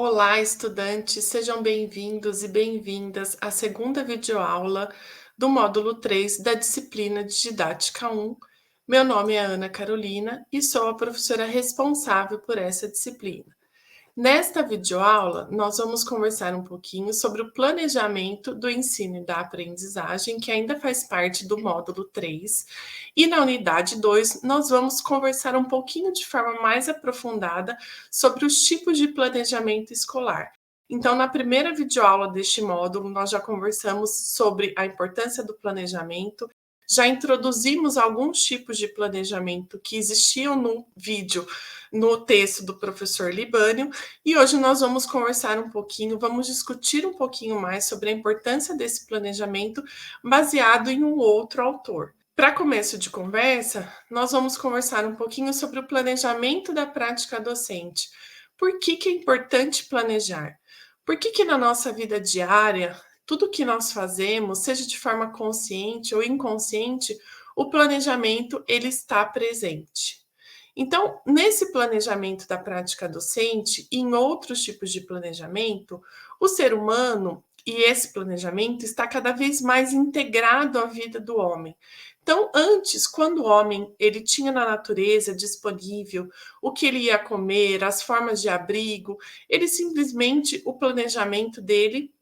Olá, estudantes, sejam bem-vindos e bem-vindas à segunda videoaula do módulo 3 da disciplina de Didática 1. Meu nome é Ana Carolina e sou a professora responsável por essa disciplina. Nesta videoaula, nós vamos conversar um pouquinho sobre o planejamento do ensino e da aprendizagem, que ainda faz parte do módulo 3. E na unidade 2, nós vamos conversar um pouquinho de forma mais aprofundada sobre os tipos de planejamento escolar. Então, na primeira videoaula deste módulo, nós já conversamos sobre a importância do planejamento, já introduzimos alguns tipos de planejamento que existiam no vídeo, no texto do professor Libânio, e hoje nós vamos conversar um pouquinho, vamos discutir um pouquinho mais sobre a importância desse planejamento baseado em um outro autor. Para começo de conversa, nós vamos conversar um pouquinho sobre o planejamento da prática docente. Por que é importante planejar? Por que na nossa vida diária, tudo que nós fazemos, seja de forma consciente ou inconsciente, o planejamento ele está presente. Então, nesse planejamento da prática docente e em outros tipos de planejamento, o ser humano e esse planejamento está cada vez mais integrado à vida do homem. Então, antes, quando o homem ele tinha na natureza disponível o que ele ia comer, as formas de abrigo, ele simplesmente o planejamento dele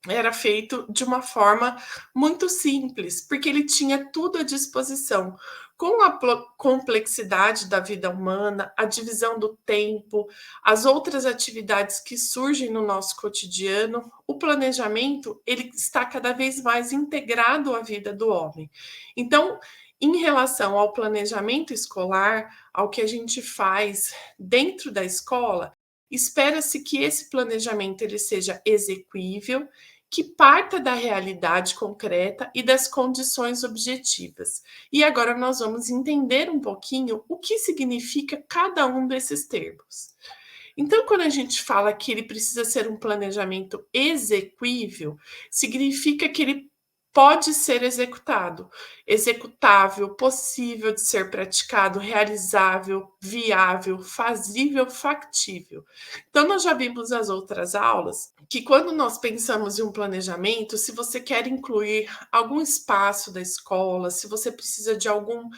era feito de uma forma muito simples, porque ele tinha tudo à disposição. Com a complexidade da vida humana, a divisão do tempo, as outras atividades que surgem no nosso cotidiano, o planejamento ele está cada vez mais integrado à vida do homem. Então, em relação ao planejamento escolar, ao que a gente faz dentro da escola, espera-se que esse planejamento ele seja exequível, que parta da realidade concreta e das condições objetivas. E agora nós vamos entender um pouquinho o que significa cada um desses termos. Então, quando a gente fala que ele precisa ser um planejamento exequível, significa que ele pode ser executado, executável, possível de ser praticado, realizável, viável, fazível, factível. Então, nós já vimos nas outras aulas que quando nós pensamos em um planejamento, se você quer incluir algum espaço da escola, se você precisa de algum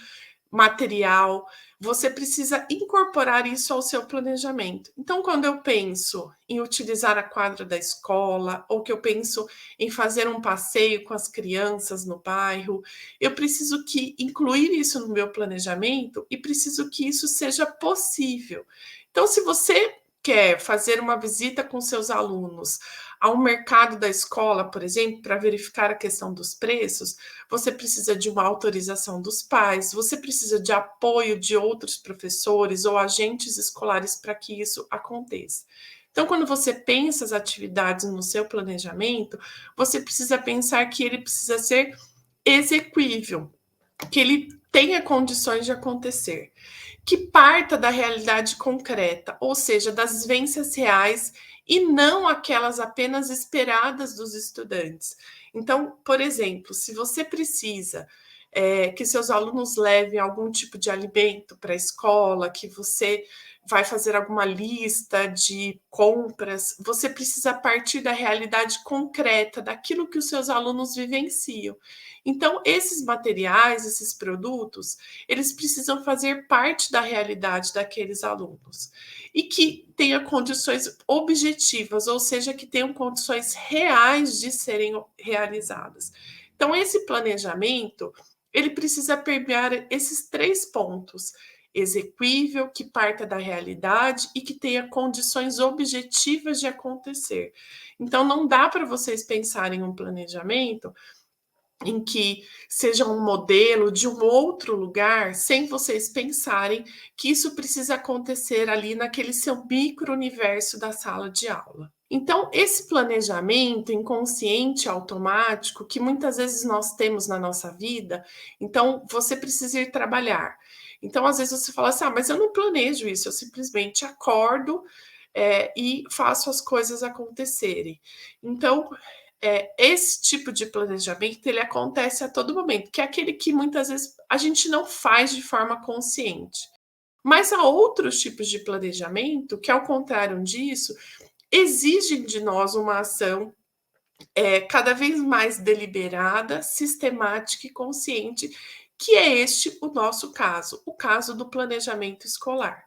material, você precisa incorporar isso ao seu planejamento. Então, quando eu penso em utilizar a quadra da escola, ou que eu penso em fazer um passeio com as crianças no bairro, eu preciso que incluir isso no meu planejamento e preciso que isso seja possível. Então, se você quer fazer uma visita com seus alunos ao mercado da escola, por exemplo, para verificar a questão dos preços, você precisa de uma autorização dos pais, você precisa de apoio de outros professores ou agentes escolares para que isso aconteça. Então, quando você pensa as atividades no seu planejamento, você precisa pensar que ele precisa ser exequível, que ele tenha condições de acontecer, que parta da realidade concreta, ou seja, das vivências reais e não aquelas apenas esperadas dos estudantes. Então, por exemplo, se você precisa que seus alunos levem algum tipo de alimento para a escola, que você vai fazer alguma lista de compras, você precisa partir da realidade concreta, daquilo que os seus alunos vivenciam. Então, esses materiais, esses produtos, eles precisam fazer parte da realidade daqueles alunos e que tenha condições objetivas, ou seja, que tenham condições reais de serem realizadas. Então, esse planejamento, ele precisa permear esses 3 pontos: exequível, que parta da realidade e que tenha condições objetivas de acontecer. Então, não dá para vocês pensarem um planejamento em que seja um modelo de um outro lugar, sem vocês pensarem que isso precisa acontecer ali naquele seu micro-universo da sala de aula. Então, esse planejamento inconsciente automático que muitas vezes nós temos na nossa vida, então você precisa ir trabalhar. Então, às vezes você fala assim: ah, mas eu não planejo isso, eu simplesmente acordo e faço as coisas acontecerem. Então, esse tipo de planejamento ele acontece a todo momento, que é aquele que muitas vezes a gente não faz de forma consciente. Mas há outros tipos de planejamento que, ao contrário disso, exigem de nós uma ação cada vez mais deliberada, sistemática e consciente, que é este o nosso caso, o caso do planejamento escolar.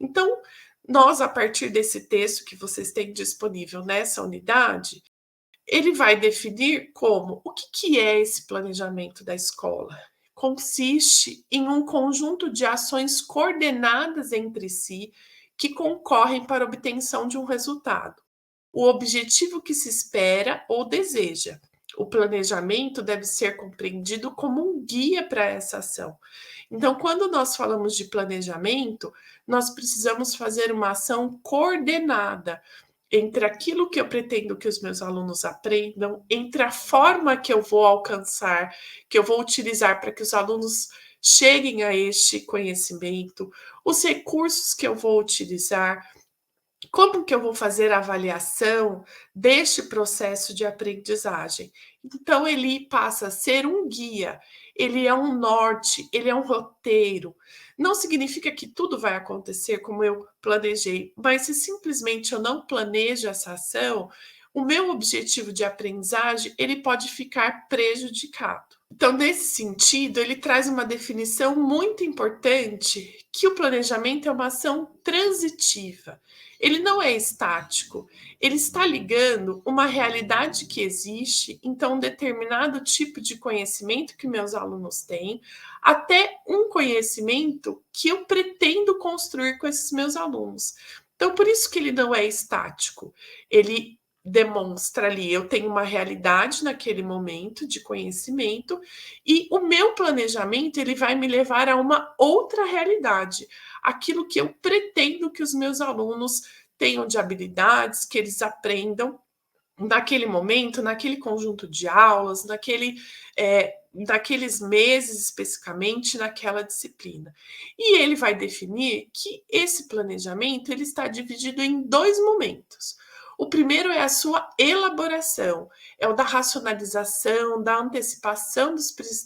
Então, nós, a partir desse texto que vocês têm disponível nessa unidade, ele vai definir como o que é esse planejamento da escola. Consiste em um conjunto de ações coordenadas entre si que concorrem para a obtenção de um resultado. O objetivo que se espera ou deseja. O planejamento deve ser compreendido como um guia para essa ação. Então, quando nós falamos de planejamento, nós precisamos fazer uma ação coordenada entre aquilo que eu pretendo que os meus alunos aprendam, entre a forma que eu vou alcançar, que eu vou utilizar para que os alunos cheguem a este conhecimento, os recursos que eu vou utilizar, como que eu vou fazer a avaliação deste processo de aprendizagem? Então, ele passa a ser um guia, ele é um norte, ele é um roteiro. Não significa que tudo vai acontecer como eu planejei, mas se simplesmente eu não planejo essa ação, o meu objetivo de aprendizagem ele pode ficar prejudicado. Então, nesse sentido, ele traz uma definição muito importante que o planejamento é uma ação transitiva. Ele não é estático, ele está ligando uma realidade que existe, então um determinado tipo de conhecimento que meus alunos têm, até um conhecimento que eu pretendo construir com esses meus alunos. Então, por isso que ele não é estático. Ele demonstra ali, eu tenho uma realidade naquele momento de conhecimento e o meu planejamento ele vai me levar a uma outra realidade, aquilo que eu pretendo que os meus alunos tenham de habilidades, que eles aprendam naquele momento, naquele conjunto de aulas, naqueles meses especificamente, naquela disciplina. E ele vai definir que esse planejamento ele está dividido em dois momentos. O primeiro é a sua elaboração, é o da racionalização, da antecipação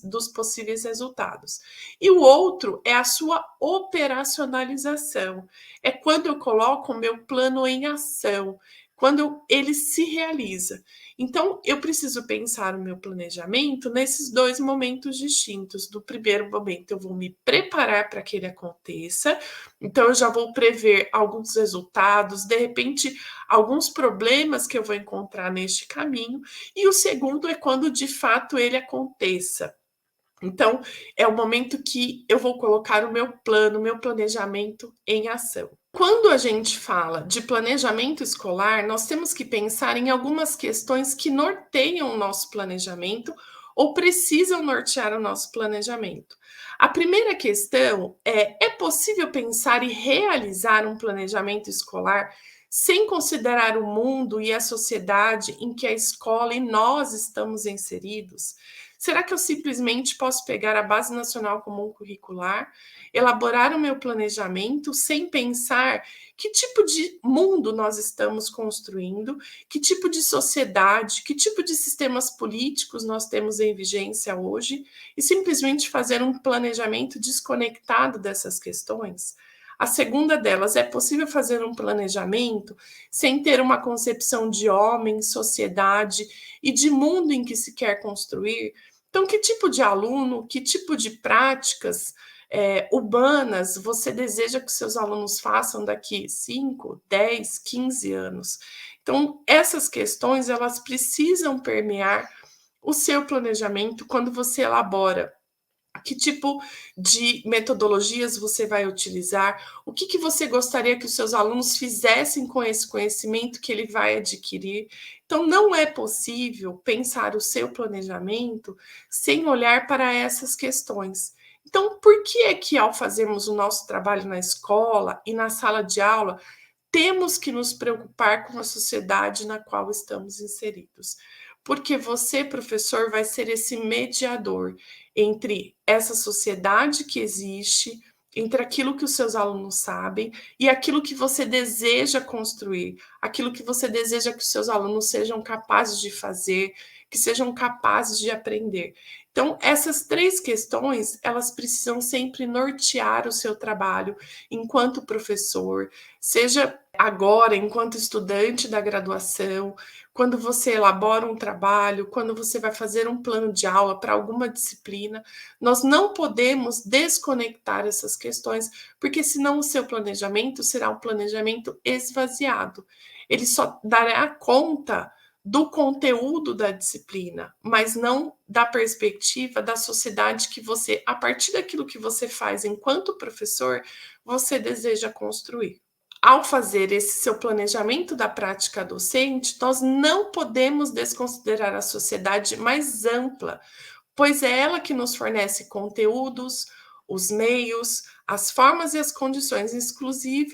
dos possíveis resultados. E o outro é a sua operacionalização, é quando eu coloco o meu plano em ação, quando ele se realiza. Então, eu preciso pensar o meu planejamento nesses dois momentos distintos. No primeiro momento, eu vou me preparar para que ele aconteça, então, eu já vou prever alguns resultados, de repente, alguns problemas que eu vou encontrar neste caminho, e o segundo é quando de fato ele aconteça. Então, é o momento que eu vou colocar o meu plano, o meu planejamento em ação. Quando a gente fala de planejamento escolar, nós temos que pensar em algumas questões que norteiam o nosso planejamento ou precisam nortear o nosso planejamento. A primeira questão é possível pensar e realizar um planejamento escolar sem considerar o mundo e a sociedade em que a escola e nós estamos inseridos? Será que eu simplesmente posso pegar a Base Nacional Comum Curricular, elaborar o meu planejamento sem pensar que tipo de mundo nós estamos construindo, que tipo de sociedade, que tipo de sistemas políticos nós temos em vigência hoje, e simplesmente fazer um planejamento desconectado dessas questões? A segunda delas, é possível fazer um planejamento sem ter uma concepção de homem, sociedade e de mundo em que se quer construir? Então, que tipo de aluno, que tipo de práticas urbanas você deseja que seus alunos façam daqui 5, 10, 15 anos? Então, essas questões, elas precisam permear o seu planejamento quando você elabora. Que tipo de metodologias você vai utilizar? O que você gostaria que os seus alunos fizessem com esse conhecimento que ele vai adquirir? Então, não é possível pensar o seu planejamento sem olhar para essas questões. Então, por que é que ao fazermos o nosso trabalho na escola e na sala de aula, temos que nos preocupar com a sociedade na qual estamos inseridos? Porque você, professor, vai ser esse mediador entre essa sociedade que existe entre aquilo que os seus alunos sabem e aquilo que você deseja construir, aquilo que você deseja que os seus alunos sejam capazes de fazer, que sejam capazes de aprender. Então, essas três questões, elas precisam sempre nortear o seu trabalho enquanto professor, seja agora, enquanto estudante da graduação, quando você elabora um trabalho, quando você vai fazer um plano de aula para alguma disciplina, nós não podemos desconectar essas questões, porque senão o seu planejamento será um planejamento esvaziado. Ele só dará conta do conteúdo da disciplina, mas não da perspectiva da sociedade que você, a partir daquilo que você faz enquanto professor, você deseja construir. Ao fazer esse seu planejamento da prática docente, nós não podemos desconsiderar a sociedade mais ampla, pois é ela que nos fornece conteúdos, os meios, as formas e as condições,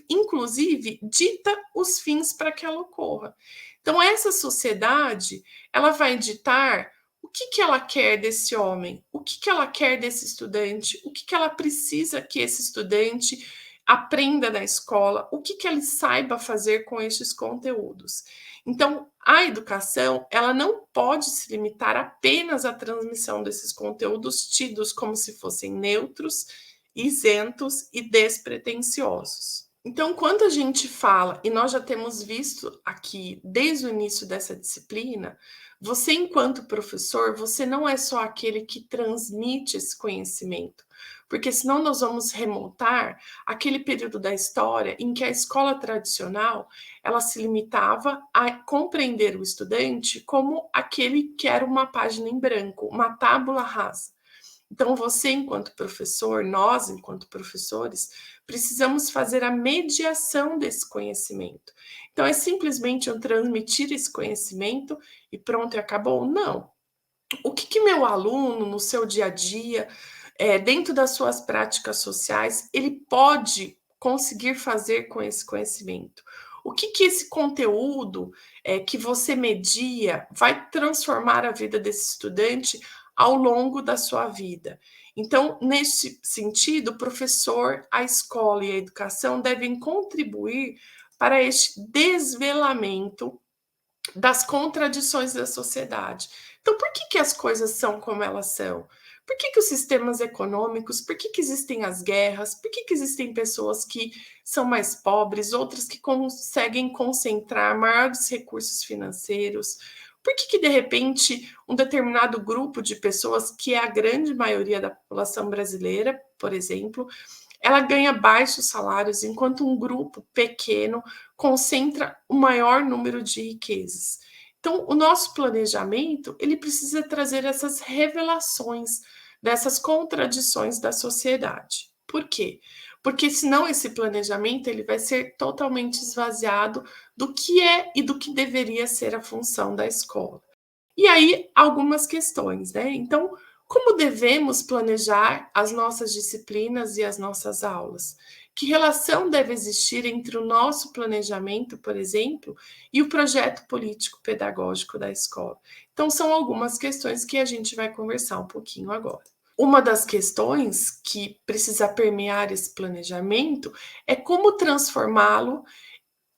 inclusive dita os fins para que ela ocorra. Então, essa sociedade, ela vai ditar o que ela quer desse homem, o que ela quer desse estudante, o que ela precisa que esse estudante aprenda na escola, o que ele saiba fazer com estes conteúdos. Então, a educação, ela não pode se limitar apenas à transmissão desses conteúdos tidos como se fossem neutros, isentos e despretensiosos. Então, quando a gente fala, e nós já temos visto aqui desde o início dessa disciplina, você, enquanto professor, você não é só aquele que transmite esse conhecimento, porque senão nós vamos remontar aquele período da história em que a escola tradicional ela se limitava a compreender o estudante como aquele que era uma página em branco, uma tábula rasa. Então, você, enquanto professor, nós, enquanto professores, precisamos fazer a mediação desse conhecimento. Então, é simplesmente eu transmitir esse conhecimento e pronto, e acabou? Não. O que meu aluno, no seu dia a dia, dentro das suas práticas sociais, ele pode conseguir fazer com esse conhecimento? O que esse conteúdo que você media vai transformar a vida desse estudante ao longo da sua vida? Então, nesse sentido, o professor, a escola e a educação devem contribuir para este desvelamento das contradições da sociedade. Então, por que as coisas são como elas são? Por que os sistemas econômicos, por que existem as guerras, por que existem pessoas que são mais pobres, outras que conseguem concentrar maiores recursos financeiros? Por que de repente, um determinado grupo de pessoas, que é a grande maioria da população brasileira, por exemplo, ela ganha baixos salários, enquanto um grupo pequeno concentra o maior número de riquezas. Então, o nosso planejamento, ele precisa trazer essas revelações dessas contradições da sociedade. Por quê? Porque senão esse planejamento ele vai ser totalmente esvaziado do que é e do que deveria ser a função da escola. E aí, algumas questões, né? Então, como devemos planejar as nossas disciplinas e as nossas aulas? Que relação deve existir entre o nosso planejamento, por exemplo, e o projeto político-pedagógico da escola? Então, são algumas questões que a gente vai conversar um pouquinho agora. Uma das questões que precisa permear esse planejamento é como transformá-lo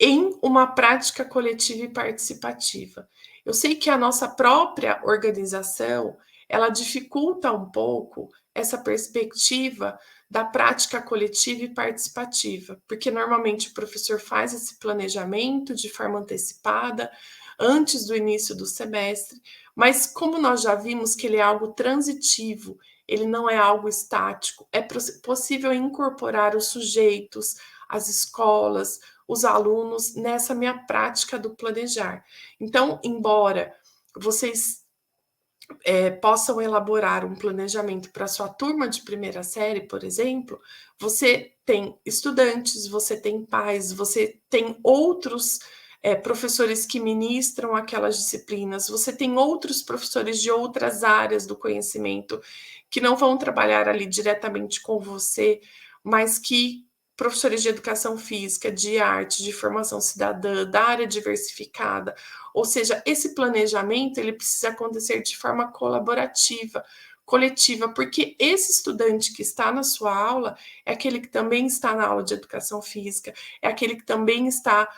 em uma prática coletiva e participativa. Eu sei que a nossa própria organização, ela dificulta um pouco essa perspectiva da prática coletiva e participativa, porque normalmente o professor faz esse planejamento de forma antecipada, antes do início do semestre, mas como nós já vimos que ele é algo transitivo, ele não é algo estático, é possível incorporar os sujeitos, as escolas, os alunos nessa minha prática do planejar. Então, embora vocês possam elaborar um planejamento para sua turma de primeira série, por exemplo, você tem estudantes, você tem pais, você tem outros professores que ministram aquelas disciplinas, você tem outros professores de outras áreas do conhecimento que não vão trabalhar ali diretamente com você, mas que professores de educação física, de arte, de formação cidadã, da área diversificada, ou seja, esse planejamento ele precisa acontecer de forma colaborativa, coletiva, porque esse estudante que está na sua aula é aquele que também está na aula de educação física, é aquele que também está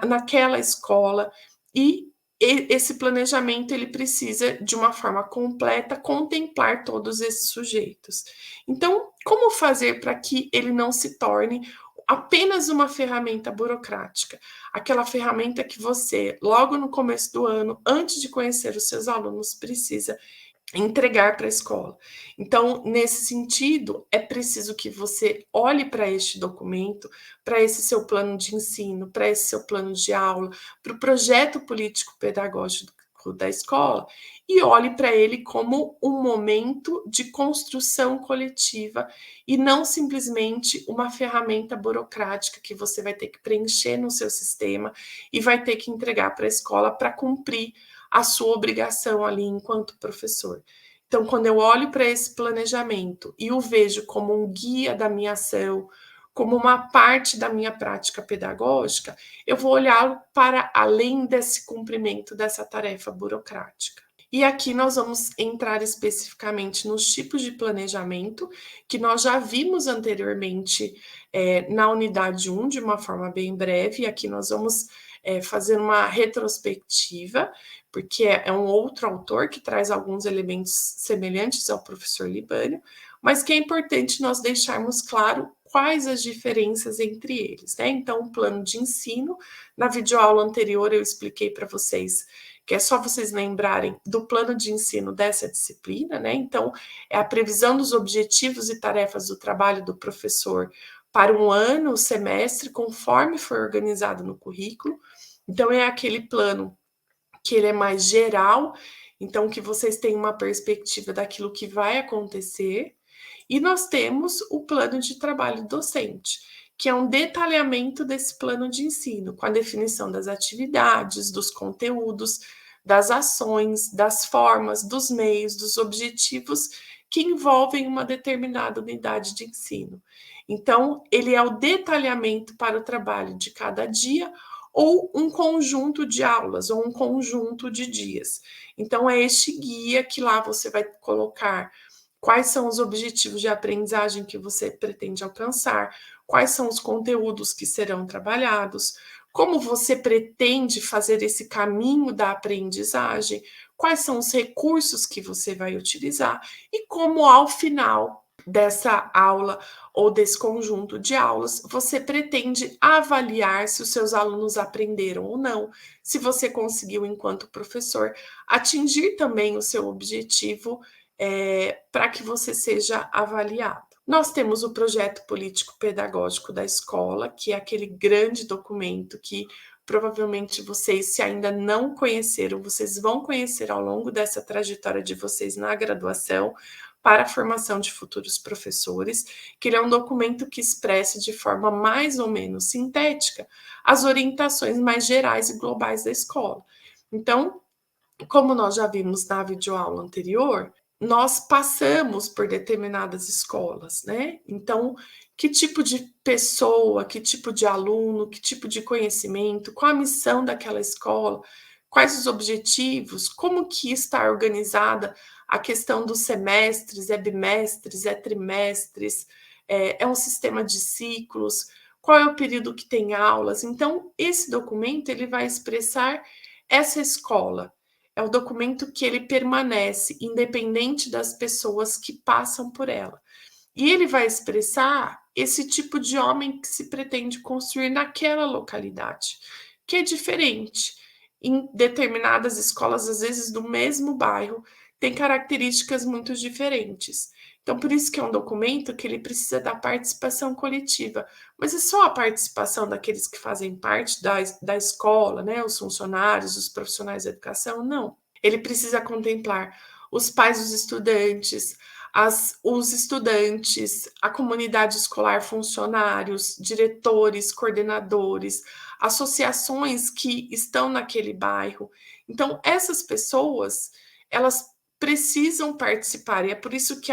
naquela escola, e esse planejamento ele precisa, de uma forma completa, contemplar todos esses sujeitos. Então, como fazer para que ele não se torne apenas uma ferramenta burocrática? Aquela ferramenta que você, logo no começo do ano, antes de conhecer os seus alunos, precisa entregar para a escola. Então, nesse sentido, é preciso que você olhe para este documento, para esse seu plano de ensino, para esse seu plano de aula, para o projeto político-pedagógico da escola, e olhe para ele como um momento de construção coletiva e não simplesmente uma ferramenta burocrática que você vai ter que preencher no seu sistema e vai ter que entregar para a escola para cumprir a sua obrigação ali enquanto professor. Então, quando eu olho para esse planejamento e o vejo como um guia da minha ação, como uma parte da minha prática pedagógica, eu vou olhá-lo para além desse cumprimento dessa tarefa burocrática. E aqui nós vamos entrar especificamente nos tipos de planejamento que nós já vimos anteriormente na unidade 1, de uma forma bem breve, e aqui nós vamos fazer uma retrospectiva, porque é um outro autor que traz alguns elementos semelhantes ao professor Libânio, mas que é importante nós deixarmos claro quais as diferenças entre eles, né? Então, o plano de ensino, na videoaula anterior eu expliquei para vocês que é só vocês lembrarem do plano de ensino dessa disciplina, né? Então, é a previsão dos objetivos e tarefas do trabalho do professor para um ano, o semestre, conforme foi organizado no currículo. Então, é aquele plano que ele é mais geral, então que vocês têm uma perspectiva daquilo que vai acontecer. E nós temos o plano de trabalho docente, que é um detalhamento desse plano de ensino, com a definição das atividades, dos conteúdos, das ações, das formas, dos meios, dos objetivos que envolvem uma determinada unidade de ensino. Então, ele é o detalhamento para o trabalho de cada dia ou um conjunto de aulas ou um conjunto de dias. Então, é este guia que lá você vai colocar quais são os objetivos de aprendizagem que você pretende alcançar, quais são os conteúdos que serão trabalhados, como você pretende fazer esse caminho da aprendizagem, quais são os recursos que você vai utilizar e como, ao final dessa aula ou desse conjunto de aulas, você pretende avaliar se os seus alunos aprenderam ou não, se você conseguiu, enquanto professor, atingir também o seu objetivo para que você seja avaliado. Nós temos o projeto político-pedagógico da escola, que é aquele grande documento que provavelmente vocês, se ainda não conheceram, vocês vão conhecer ao longo dessa trajetória de vocês na graduação para a formação de futuros professores, que ele é um documento que expressa de forma mais ou menos sintética as orientações mais gerais e globais da escola. Então, como nós já vimos na videoaula anterior, nós passamos por determinadas escolas, né? Então, que tipo de pessoa, que tipo de aluno, que tipo de conhecimento, qual a missão daquela escola, quais os objetivos, como que está organizada a questão dos semestres, bimestres, trimestres, é um sistema de ciclos, qual é o período que tem aulas. Então, esse documento ele vai expressar essa escola. É o documento que ele permanece independente das pessoas que passam por ela. E ele vai expressar esse tipo de homem que se pretende construir naquela localidade, que é diferente. Em determinadas escolas, às vezes do mesmo bairro, tem características muito diferentes. Então, por isso que é um documento que ele precisa da participação coletiva. Mas é só a participação daqueles que fazem parte da escola, né? Os funcionários, os profissionais da educação? Não. Ele precisa contemplar os pais dos estudantes, os estudantes, a comunidade escolar, funcionários, diretores, coordenadores, associações que estão naquele bairro. Então, essas pessoas, elas precisam participar, e é por isso que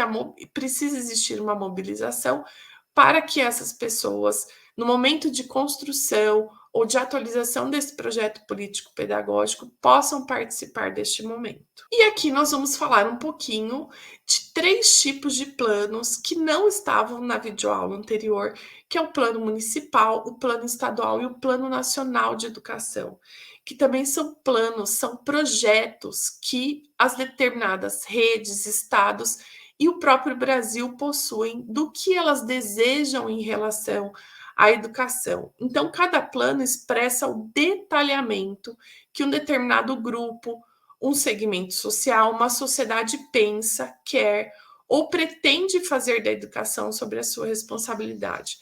precisa existir uma mobilização para que essas pessoas, no momento de construção ou de atualização desse projeto político-pedagógico possam participar deste momento. E aqui nós vamos falar um pouquinho de 3 tipos de planos que não estavam na videoaula anterior, que é o plano municipal, o plano estadual e o plano nacional de educação, que também são planos, são projetos que as determinadas redes, estados e o próprio Brasil possuem do que elas desejam em relação à educação. Então, cada plano expressa o detalhamento que um determinado grupo, um segmento social, uma sociedade pensa, quer ou pretende fazer da educação sobre a sua responsabilidade.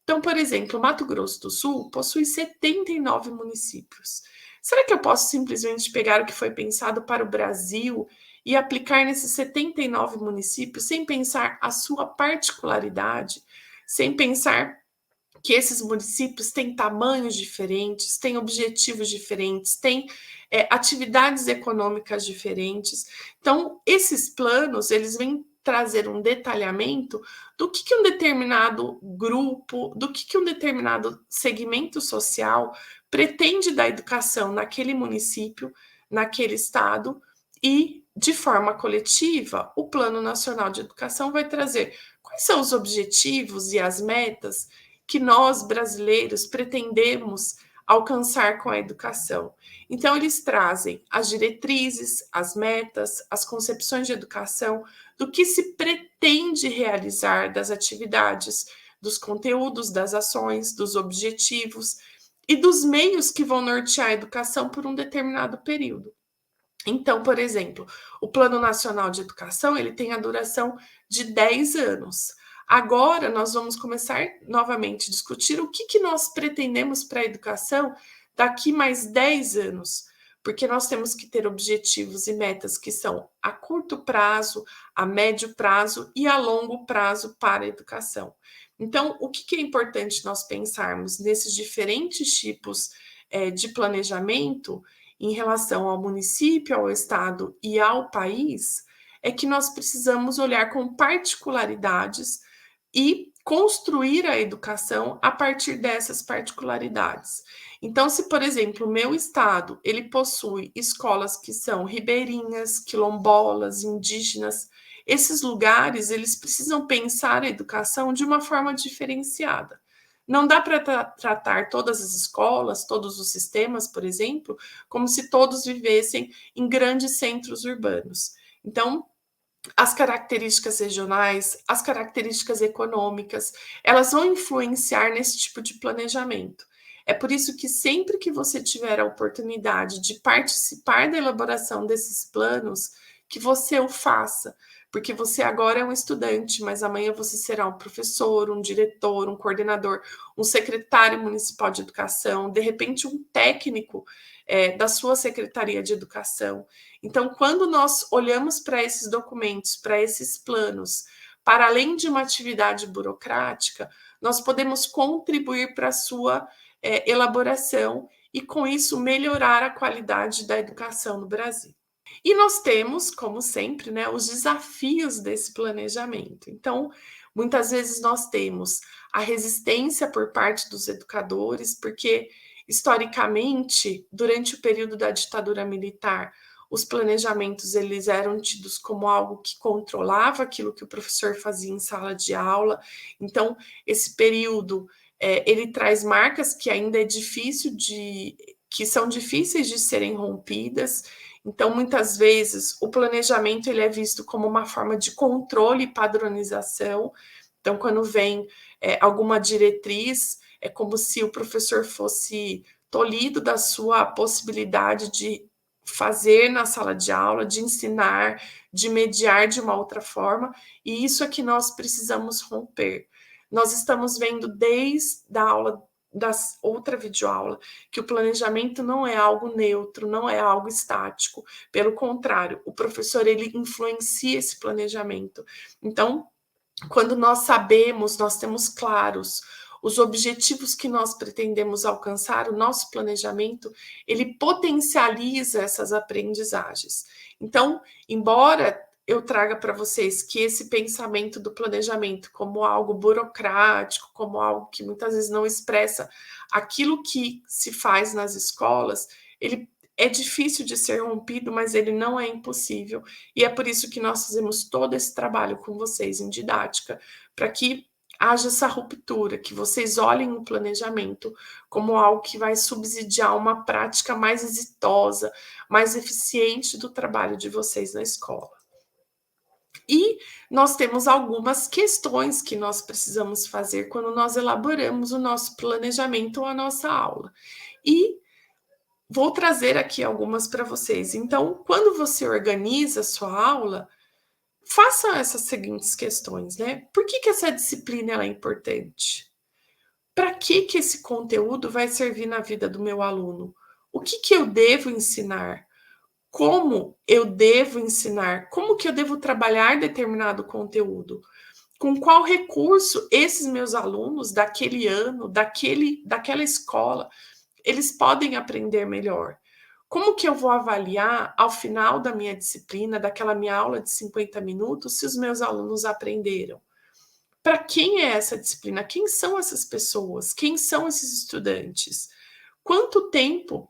Então, por exemplo, Mato Grosso do Sul possui 79 municípios. Será que eu posso simplesmente pegar o que foi pensado para o Brasil e aplicar nesses 79 municípios sem pensar a sua particularidade, sem pensar que esses municípios têm tamanhos diferentes, têm objetivos diferentes, têm atividades econômicas diferentes. Então, esses planos, eles vêm trazer um detalhamento do que um determinado grupo, do que um determinado segmento social pretende da educação naquele município, naquele estado, e, de forma coletiva, o Plano Nacional de Educação vai trazer quais são os objetivos e as metas que nós, brasileiros, pretendemos alcançar com a educação. Então, eles trazem as diretrizes, as metas, as concepções de educação, do que se pretende realizar das atividades, dos conteúdos, das ações, dos objetivos e dos meios que vão nortear a educação por um determinado período. Então, por exemplo, o Plano Nacional de Educação, ele tem a duração de 10 anos. Agora nós vamos começar novamente a discutir o que nós pretendemos para a educação daqui mais 10 anos, porque nós temos que ter objetivos e metas que são a curto prazo, a médio prazo e a longo prazo para a educação. Então, o que é importante nós pensarmos nesses diferentes tipos de planejamento em relação ao município, ao estado e ao país, é que nós precisamos olhar com particularidades e construir a educação a partir dessas particularidades. Então, se, por exemplo, o meu estado, ele possui escolas que são ribeirinhas, quilombolas, indígenas, esses lugares, eles precisam pensar a educação de uma forma diferenciada. Não dá para tratar todas as escolas, todos os sistemas, por exemplo, como se todos vivessem em grandes centros urbanos. Então, as características regionais, as características econômicas, elas vão influenciar nesse tipo de planejamento. É por isso que sempre que você tiver a oportunidade de participar da elaboração desses planos, que você o faça, porque você agora é um estudante, mas amanhã você será um professor, um diretor, um coordenador, um secretário municipal de educação, de repente um técnico da sua secretaria de educação. Então, quando nós olhamos para esses documentos, para esses planos, para além de uma atividade burocrática, nós podemos contribuir para a sua elaboração e, com isso, melhorar a qualidade da educação no Brasil. E nós temos, como sempre, né, os desafios desse planejamento. Então, muitas vezes nós temos a resistência por parte dos educadores, porque, historicamente, durante o período da ditadura militar, os planejamentos eles eram tidos como algo que controlava aquilo que o professor fazia em sala de aula. Então, esse período ele traz marcas que ainda é difícil que são difíceis de serem rompidas. Então, muitas vezes, o planejamento ele é visto como uma forma de controle e padronização. Então, quando vem alguma diretriz, é como se o professor fosse tolhido da sua possibilidade de fazer na sala de aula, de ensinar, de mediar de uma outra forma, e isso é que nós precisamos romper. Nós estamos vendo desde a aula da outra videoaula, que o planejamento não é algo neutro, não é algo estático. Pelo contrário, o professor ele influencia esse planejamento. Então, quando nós sabemos, nós temos claros os objetivos que nós pretendemos alcançar, o nosso planejamento, ele potencializa essas aprendizagens. Então, embora eu traga para vocês que esse pensamento do planejamento como algo burocrático, como algo que muitas vezes não expressa aquilo que se faz nas escolas, ele é difícil de ser rompido, mas ele não é impossível. E é por isso que nós fazemos todo esse trabalho com vocês em didática, para que haja essa ruptura, que vocês olhem o planejamento como algo que vai subsidiar uma prática mais exitosa, mais eficiente do trabalho de vocês na escola. E nós temos algumas questões que nós precisamos fazer quando nós elaboramos o nosso planejamento ou a nossa aula. E vou trazer aqui algumas para vocês. Então, quando você organiza a sua aula, faça essas seguintes questões, né? Por que essa disciplina ela é importante? Para que esse conteúdo vai servir na vida do meu aluno? O que eu devo ensinar? Como eu devo ensinar? Como que eu devo trabalhar determinado conteúdo? Com qual recurso esses meus alunos daquele ano, daquela escola, eles podem aprender melhor? Como que eu vou avaliar ao final da minha disciplina, daquela minha aula de 50 minutos, se os meus alunos aprenderam? Para quem é essa disciplina? Quem são essas pessoas? Quem são esses estudantes? Quanto tempo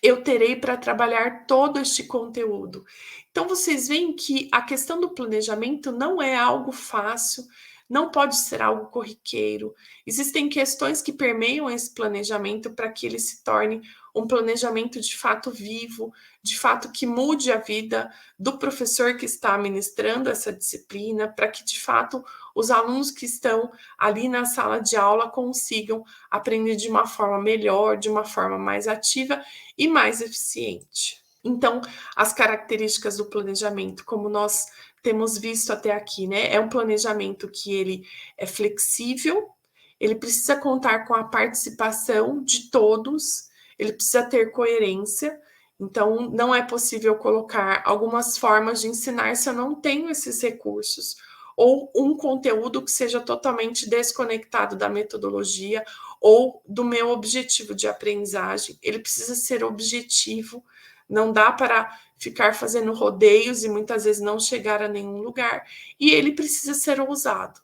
eu terei para trabalhar todo este conteúdo? Então, vocês veem que a questão do planejamento não é algo fácil, não pode ser algo corriqueiro. Existem questões que permeiam esse planejamento para que ele se torne um planejamento de fato vivo, de fato que mude a vida do professor que está ministrando essa disciplina, para que de fato os alunos que estão ali na sala de aula consigam aprender de uma forma melhor, de uma forma mais ativa e mais eficiente. Então, as características do planejamento, como nós temos visto até aqui, né? É um planejamento que ele é flexível, ele precisa contar com a participação de todos, ele precisa ter coerência. Então, não é possível colocar algumas formas de ensinar se eu não tenho esses recursos, ou um conteúdo que seja totalmente desconectado da metodologia ou do meu objetivo de aprendizagem. Ele precisa ser objetivo, não dá para ficar fazendo rodeios e muitas vezes não chegar a nenhum lugar, e ele precisa ser ousado.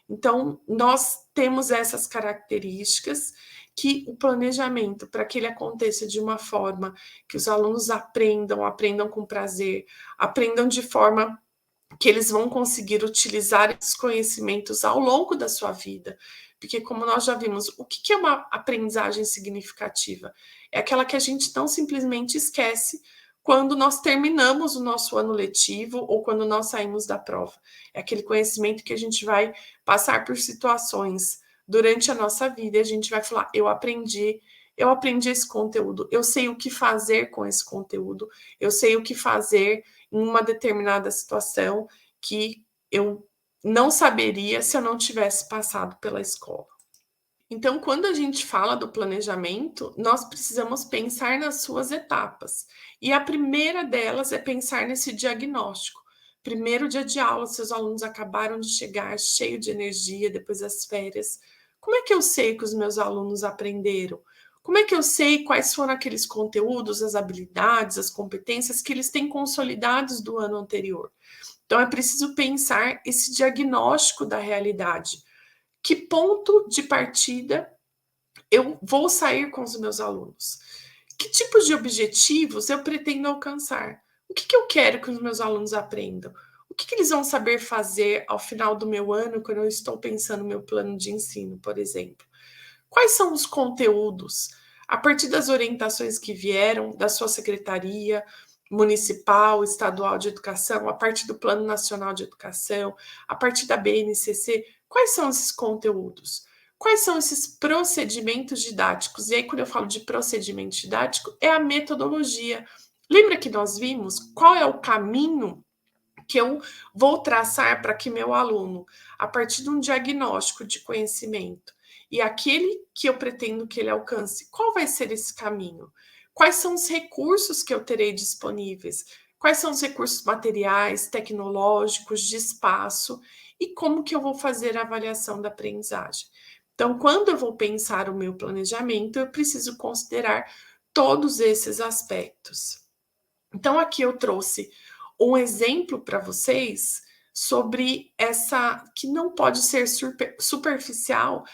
Então, nós temos essas características que o planejamento, para que ele aconteça de uma forma que os alunos aprendam com prazer, aprendam de forma que eles vão conseguir utilizar esses conhecimentos ao longo da sua vida. Porque, como nós já vimos, o que é uma aprendizagem significativa? É aquela que a gente não simplesmente esquece quando nós terminamos o nosso ano letivo ou quando nós saímos da prova. É aquele conhecimento que a gente vai passar por situações durante a nossa vida e a gente vai falar: eu aprendi esse conteúdo, eu sei o que fazer com esse conteúdo, eu sei o que fazer em uma determinada situação que eu não saberia se eu não tivesse passado pela escola. Então, quando a gente fala do planejamento, nós precisamos pensar nas suas etapas. E a primeira delas é pensar nesse diagnóstico. Primeiro dia de aula, seus alunos acabaram de chegar, cheio de energia depois das férias. Como é que eu sei que os meus alunos aprenderam? Como é que eu sei quais foram aqueles conteúdos, as habilidades, as competências que eles têm consolidados do ano anterior? Então, é preciso pensar esse diagnóstico da realidade. Que ponto de partida eu vou sair com os meus alunos? Que tipos de objetivos eu pretendo alcançar? O que eu quero que os meus alunos aprendam? O que eles vão saber fazer ao final do meu ano, quando eu estou pensando no meu plano de ensino, por exemplo? Quais são os conteúdos? A partir das orientações que vieram da sua secretaria municipal, estadual de educação, a partir do Plano Nacional de Educação, a partir da BNCC, quais são esses conteúdos? Quais são esses procedimentos didáticos? E aí, quando eu falo de procedimento didático, é a metodologia. Lembra que nós vimos qual é o caminho que eu vou traçar para que meu aluno, a partir de um diagnóstico de conhecimento, e aquele que eu pretendo que ele alcance, qual vai ser esse caminho? Quais são os recursos que eu terei disponíveis? Quais são os recursos materiais, tecnológicos, de espaço? E como que eu vou fazer a avaliação da aprendizagem? Então, quando eu vou pensar o meu planejamento, eu preciso considerar todos esses aspectos. Então, aqui eu trouxe um exemplo para vocês sobre essa que não pode ser superficial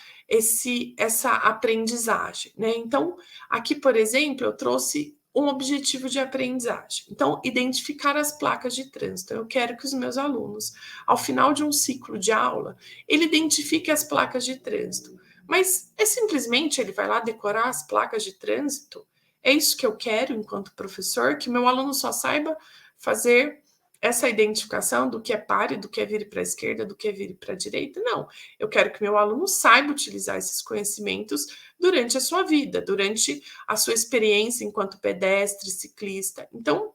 essa aprendizagem, né? Então, aqui, por exemplo, eu trouxe um objetivo de aprendizagem. Então, identificar as placas de trânsito. Eu quero que os meus alunos, ao final de um ciclo de aula, ele identifique as placas de trânsito. Mas é simplesmente ele vai lá decorar as placas de trânsito? É isso que eu quero enquanto professor, que meu aluno só saiba fazer essa identificação do que é pare, do que é vire para a esquerda, do que é vire para a direita? Não. Eu quero que meu aluno saiba utilizar esses conhecimentos durante a sua vida, durante a sua experiência enquanto pedestre, ciclista. Então,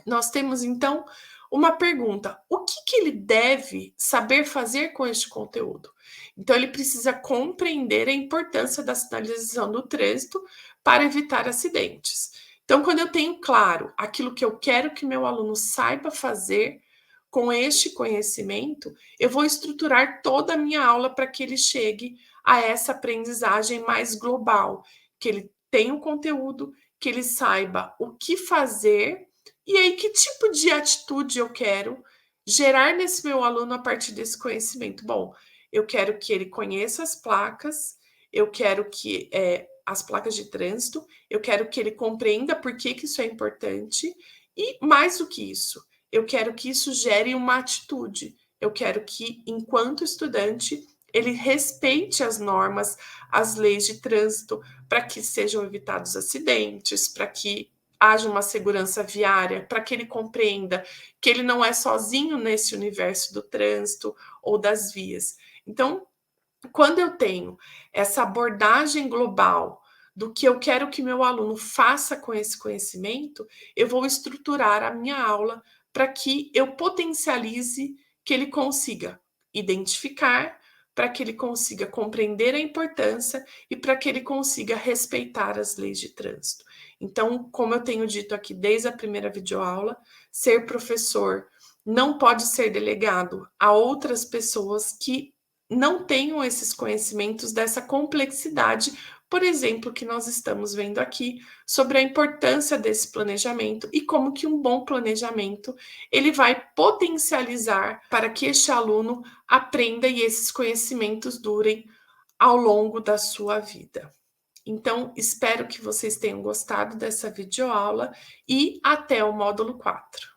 nós temos então uma pergunta: o que ele deve saber fazer com este conteúdo? Então, ele precisa compreender a importância da sinalização do trânsito para evitar acidentes. Então, quando eu tenho claro aquilo que eu quero que meu aluno saiba fazer com este conhecimento, eu vou estruturar toda a minha aula para que ele chegue a essa aprendizagem mais global, que ele tenha o conteúdo, que ele saiba o que fazer e aí, que tipo de atitude eu quero gerar nesse meu aluno a partir desse conhecimento? Bom, eu quero que ele conheça as placas, eu quero que as placas de trânsito, eu quero que ele compreenda por que isso é importante, e mais do que isso, eu quero que isso gere uma atitude. Eu quero que, enquanto estudante, ele respeite as normas, as leis de trânsito, para que sejam evitados acidentes, para que haja uma segurança viária, para que ele compreenda que ele não é sozinho nesse universo do trânsito ou das vias. Então, quando eu tenho essa abordagem global do que eu quero que meu aluno faça com esse conhecimento, eu vou estruturar a minha aula para que eu potencialize que ele consiga identificar, para que ele consiga compreender a importância e para que ele consiga respeitar as leis de trânsito. Então, como eu tenho dito aqui desde a primeira videoaula, ser professor não pode ser delegado a outras pessoas que não tenham esses conhecimentos dessa complexidade, por exemplo, que nós estamos vendo aqui, sobre a importância desse planejamento e como que um bom planejamento ele vai potencializar para que este aluno aprenda e esses conhecimentos durem ao longo da sua vida. Então, espero que vocês tenham gostado dessa videoaula e até o módulo 4.